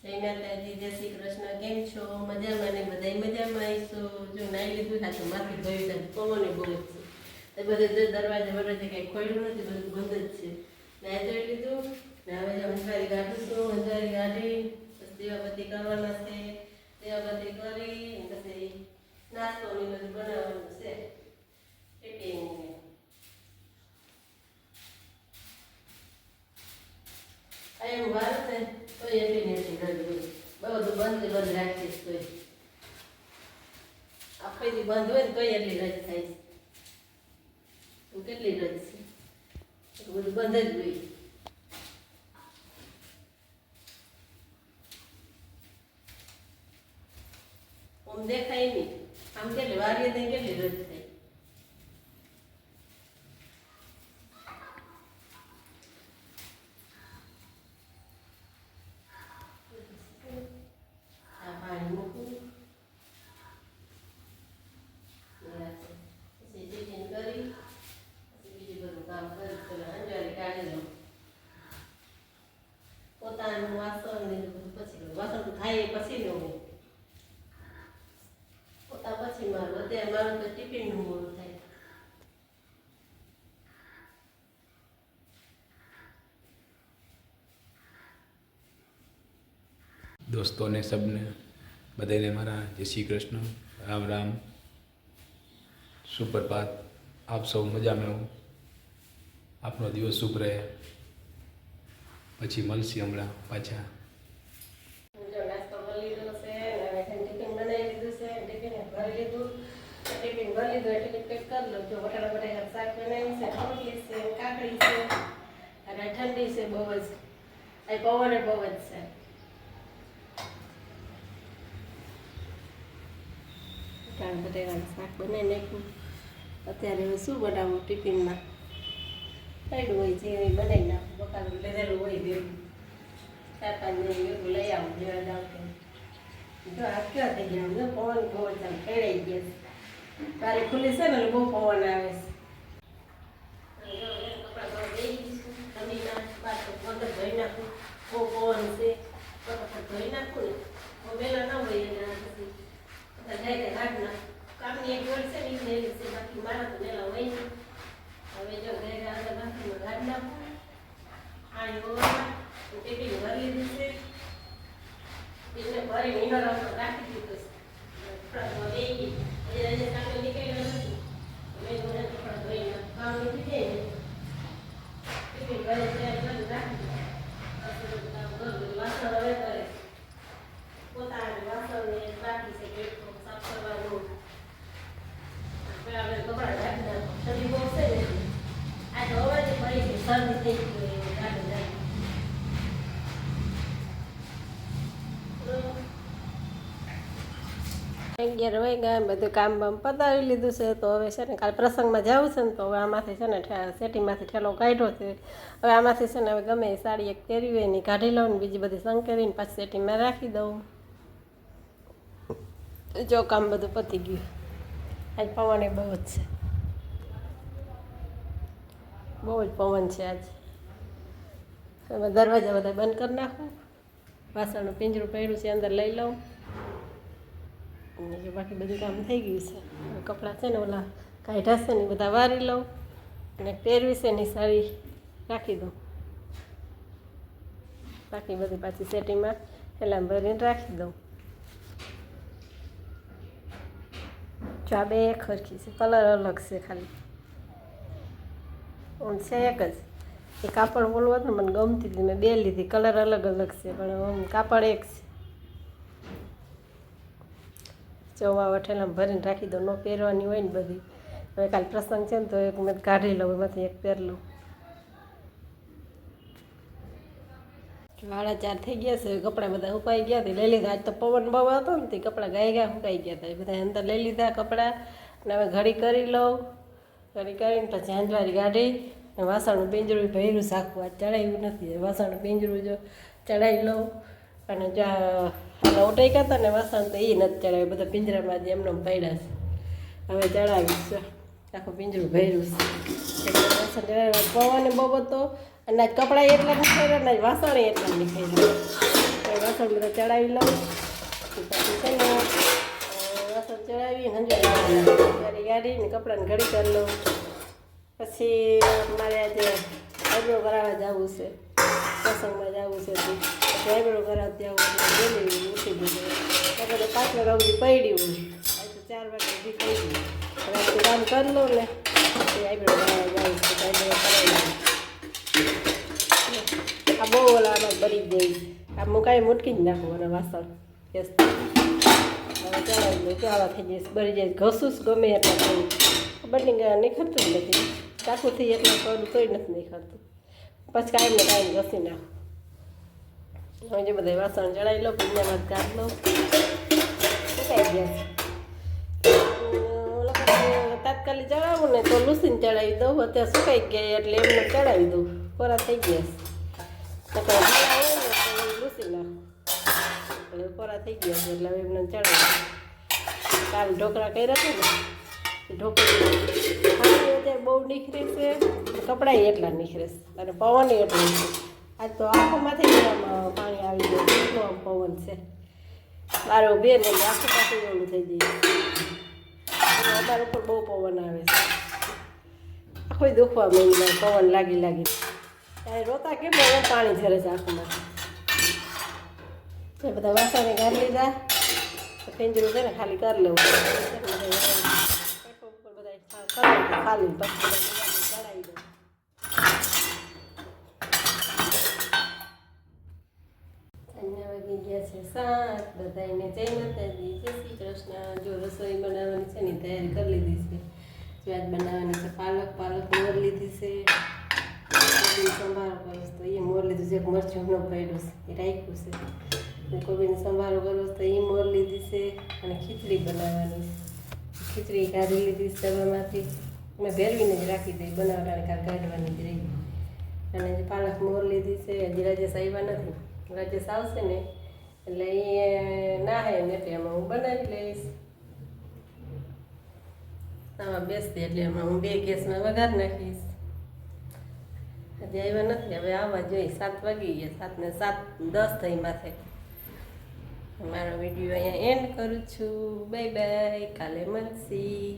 જય માતાજી, જય શ્રી કૃષ્ણ. કેમ છો? મજામાં ને? બધાય મજામાં આવીશું. જો નાઈ લીધું થાય તો માથે ધોઈ જાય, પવને બહુ જ છે. બધે દરવાજા વરવાજા કંઈ ખોલ્યું નથી, બધું બંધ જ છે. નાઈ ધોઈ લીધું ને હવે હંજવારી કાઢું છું. હંજવારી કાઢી પછી દીવાબત્તી કરવાના છે. દીવાબત્તી કરી પછી નાસ્તો ને બધું બનાવવાનું છે. ટિફિન એમ વાર છે તો એટલી ને એટલી રજ હોય, બધું બંધ રાખીશ તોય આખો દી બંધ હોય ને તોય એટલી રજ થાય છે. તું કેટલી રજ છે? બધું બંધ જ હોય. આમ દેખાય નહીં, આમ કેટલી વારીએ ત્યાં કેટલી રજ થાય. પોતાનું વાસણ ને બધું પછી વાસણ તો થાય પછી ન હોય, પોતા પછી મારું અત્યારે મારું તો ટિફિનનું મોડું થાય. दोस्तों ने सबने बधाई मारा जय श्री कृष्ण, राम राम, सुप्रभात. आप सब मजा में हो, आपनो दिवस शुभ रहे. પછી મળશે હમણાં પાછા. નાસ્તો કરી લીધો છે, હવે ટિફિન બનાવી લીધું છે, ટિફિન ભરી લીધું. ટિફિન ભરી લીધું એટલે પેક કરી લો. જો બટાટા બટાકા શાક બનાવ્યું છે, રોટલી છે, કાકડી છે અને ઠંડી છે બહુ જ, આ પવન બહુ જ છે. બટાકાનું શાક બનાવી નાખ્યું. અત્યારે હવે શું બનાવવું ટિફિનમાં? પડ્યું હોય જે બનાવી નાખું, બકાલું લીધેલું હોય ભેગું 4-5 ભેગું લઈ આવું જેવા જાવ કે. જો આ ક્યાં થઈ ગયા, જો પવન બહુ જ ખેડાઈ ગયા છે. તારી ખુલ્લી છે ને બહુ પવન આવે છે. કપડાં ધોવા દઈ દઈશું, ઠંડીના પાછો પગ ધોઈ નાખું, બહુ પવન છે. પગ ધોઈ નાખું ને મેલા ના હોય એટલે પછી જાય રાખ નાખું. કામની એક જોડ છે ને એ છે, બાકી મારા તો મેલા હોય નહીં. હવે જો ઘરે આગળ બાથરૂમમાં ગાડી નાખું, પાણી ઓવરમાં ટિફિન ભરી લીધું છે. એટલે ભરી મીનો રાખી દીધું છે. કપડાં ધોવા દઈ ગઈ હજી કામે નીકળ્યો નથી. મેં મને કપડાં ધોઈ કામ નથી જાય ને ટિફિન ભરે ત્યારે બધું રાખી દીધું. કામ કરું વાસણ હવે કરે, પોતાના વાસણને બાકી છે પ્લેટફોર્મ સાફ કરવાનું. આપણે કપડાં રાખી નાખો, ઠંડી બહુ છે ને આ તો અવાજ પડી ગઈ, શરદી થઈ ગઈ એવું ગાડી જાય. અગિયાર વાગ્યા, બધું કામ બામ પતાવી લીધું છે. તો હવે છે ને કાલે પ્રસંગમાં જવું છે ને, તો હવે આમાંથી છે ને સેટીમાંથી ઠેલો કાઢ્યો છે. હવે આમાંથી છે ને હવે ગમે એ સાડી એક પહેરી હોય ને કાઢી લઉં ને બીજી બધી સંકેરીને પાછી સેટીમાં રાખી દઉં. જો કામ બધું પતી ગયું. આજ પવન એ બહુ જ છે, બહુ જ પવન છે આજ. હવે દરવાજા બધા બંધ કરી નાખું, વાસણનું પિંજરું પડ્યું છે અંદર લઈ લઉં. અને બાકી બધું કામ થઈ ગયું છે. કપડાં છે ને ઓલા કાઢ્યા છે ને બધા વારી લઉં અને પહેરવી છે ને સાડી રાખી દઉં. બાકી બધી પાછી સેટિંગમાં પહેલાં ભરીને રાખી દઉં. જો આ બે એક સરખી છે, કલર અલગ છે ખાલી, આમ છે એક જ. એ કાપડ બોલવું હતું ને મને ગમતી હતી, મેં બે લીધી, કલર અલગ અલગ છે પણ આમ કાપડ એક છે. ચોવા વઠેલામાં ભરીને રાખી દઉં, ન પહેરવાની હોય ને બધી. હવે કાલે પ્રસંગ છે ને તો એક મેં કાઢી લઉં, એમાંથી એક પહેર લઉં. 4:30 થઈ ગયા છે, કપડાં બધા સુકાઈ ગયા હતા, લઈ લીધા. આજ તો પવન બહુ હતો ને તે કપડાં ગયા સુકાઈ ગયા હતા, એ બધા અંદર લઈ લીધા કપડાં. અને હવે ઘડી કરી લઉં, ઘડી કરીને પછી હાંજવારી કાઢી વાસણનું પિંજરું ભર્યું શાકું. આજ ચડાવ્યું નથી, વાસણનું પિંજરું જો ચડાવી લઉં. અને જ્યાં ઉટાઈ હતા ને વાસણ તો એ નથી ચડાવ્યું, બધા પિંજરામાં જ એમને પડ્યા છે. હવે ચડાવીશ, આખું પિંજરું ભર્યું છે. વાસણ ચડાવ્યા, પવન બહુ હતો અને કપડાં એટલા નીકળ્યા ને વાસણ એટલા નીકળ્યા. વાસણ બધા ચડાવી લઉં પછી છે ને વાસણ ચડાવી હંજવારી ગાડીને કપડાને ઘડી કરી લઉં. પછી મારે આજે આઈબ્રો કરાવવા જવું છે, પ્રસંગમાં જવું છે. પછી આઈબ્રો કરાવવા જવું ગયેલી ઉઠી ગયું એટલે 5 વાગ્યા સુધી પડી હોય. આજે તો 4 વાગે ઊભી થઈ ગઈ. રાતે કામ કરી લઉં ને પછી આઈબ્રો કરાવવા જવું છે. આઈબ્રો કરાવી આ બહુ ઓલામાં બરી ગઈ. આ મુકાઈ મૂટકી જ નાખું અને વાસણ ગેસ હવે ચડાવી દઉં તો આવા થઈ જઈશ બરી જાય. ઘસું જ ગમે એટલા થયું બની નીકળતું જ નથી. ચાકુથી એટલે થોડું તોય નથી નીકળતું. પછી કાંઈ ને કાંઈ ઘસી નાખું. હવે જે બધા વાસણ ચડાવી લો પીኛમાં કાઢ લઉં સુકાઈ ગયા છે. તાત્કાલિક ચડાવું ને તો લૂસીને ચડાવી દઉં. અત્યારે સુકાઈ ગયા એટલે એમને ચડાવી દઉં. કોરા થઈ ગયા છે લૂસી નાખું એટલે કોરા થઈ ગયા છે એટલે હવે એમને ચડાવી. કાલ ઢોકળા કર્યા હતા ને ઢોકળી અત્યારે બહુ નીકળે છે, કપડાં એટલા નીકળે છે અને પવન એટલો છે. આજ તો આંખોમાંથી પાણી આવી ગયું એટલો આમ પવન છે. બારે ઉભે ને આખું પાછું એવું થઈ જાય. અમારા ઉપર બહુ પવન આવે છે. આખો દુખવા માંડી પવન લાગી લાગી ત્યારે રોતા કેમ પાણી ઝરે છે આંખોમાંથી. એ બધા વાસણે ગાળી લીધા પિંજરું છે ને ખાલી કરી લેવું ખાલી પછી ચડાવી દઉં. વાગી ગયા છે 7. બધાને જય માતાજી, જય શ્રી કૃષ્ણ. જો રસોઈ બનાવવાની છે ને તૈયારી કરી લીધી છે. આજ બનાવવાની છે પાલક મોર લીધી છે. સંભારો કરીશ તો એ મોર લીધું છે. મરચું ન પડ્યું છે એ રાખ્યું છે. કોબીને સંભારો કરવો તો એ મોર લીધી છે અને ખીચડી બનાવવાની છે. ખીચડી કાઢી લીધી છે ડબ્બામાંથી. મેં ભેરવીને જ રાખી દઈ બનાવવાની કાઢવાની જ રહી. અને પાલક મોર લીધી છે. હજી રાજેશ આવ્યા નથી. રાજેશ આવશે ને એટલે એ ના હે ને એટલે એમાં હું બનાવી લઈશ. આમાં બેસતી એટલે એમાં હું 2 ગેસમાં વઘાર નાખીશ. હજી આવ્યા નથી. હવે આવવા જોઈએ. 7 વાગી ગયા. 7 ને 7:10 થઈ માથે. મારો વિડીયો અહીંયા એન્ડ કરું છું. Bye bye. કાલે મળશી.